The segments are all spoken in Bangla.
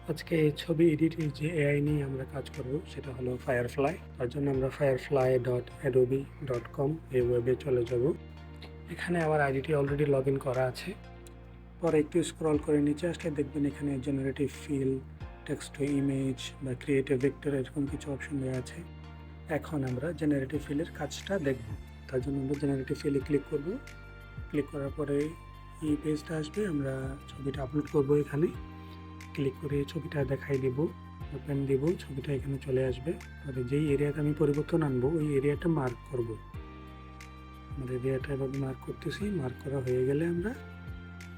আজকে ছবি এডিটের যে এআই নিয়ে আমরা কাজ করব সেটা হলো ফায়ারফ্লাই। তার জন্য আমরা firefly.adobe.com এই ওয়েবে চলে যাব। এখানে আমার আইডিটি অলরেডি লগ ইন করা আছে। পরে একটু স্ক্রল করে নিচে আসলে দেখবেন এখানে generative fill, text to image বা ক্রিয়েটিভ ভেক্টর এরকম কিছু অপশন দেওয়া আছে। এখন আমরা জেনারেটিভ ফিলের কাজটা দেখব। তার জন্য আমরা জেনারেটিভ ফিলে ক্লিক করব। ক্লিক করার পরে এই পেজটা আসবে, আমরা ছবিটা আপলোড করব। এখানে ক্লিক করে ছবিটা দেখাই দেব, ওপেন দেব, ছবিটা এখানে চলে আসবে। তবে যেই এরিয়াতে আমি পরিবর্তন আনবো ওই এরিয়াটা মার্ক করব। আমাদের এরিয়াটা এভাবে মার্ক করতেছি। মার্ক করা হয়ে গেলে আমরা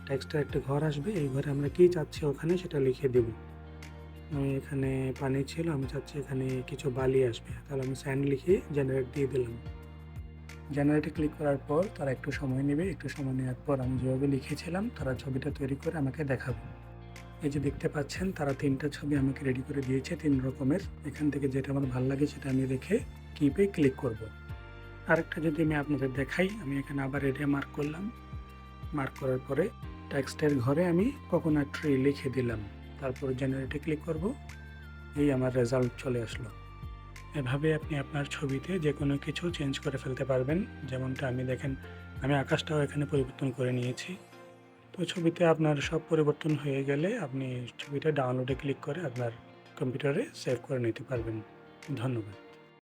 টেক্সটের একটা ঘর আসবে, এই ঘরে আমরা কি চাচ্ছি ওখানে সেটা লিখে দেব। আমি এখানে পানি ছিল, আমি চাচ্ছি এখানে কিছু বালি আসবে, তাহলে আমি স্যান্ড লিখে জেনারেট দিয়ে দিলাম। জেনারেটে ক্লিক করার পর তারা একটু সময় নেবে। একটু সময় নেওয়ার পর আমি যেভাবে লিখেছিলাম তারা ছবিটা তৈরি করে আমাকে দেখাবে। এই যে দেখতে পাচ্ছেন তারা 3টা ছবি আমাকে রেডি করে দিয়েছে 3 রকমের। এখান থেকে যেটা আমার ভালো লাগে সেটা আমি রেখে কিপে ক্লিক করব। আরেকটা যদি আমি আপনাদের দেখাই, আমি এখানে আবার এরিয়া মার্ক করলাম। মার্ক করার পরে টেক্সটের ঘরে আমি কোকোনাট ট্রি লিখে দিলাম। তারপর জেনারেটে ক্লিক করব। এই আমার রেজাল্ট চলে আসলো। এভাবে আপনি আপনার ছবিতে যে কোনো কিছু চেঞ্জ করে ফেলতে পারবেন। যেমনটা আমি দেখেন, আমি আকাশটাও এখানে পরিবর্তন করে নিয়েছি। তো ছবিতে আপনার সব পরিবর্তন হয়ে গেলে আপনি ছবিটা ডাউনলোডে ক্লিক করে আপনার কম্পিউটারে সেভ করে নিতে পারবেন। ধন্যবাদ।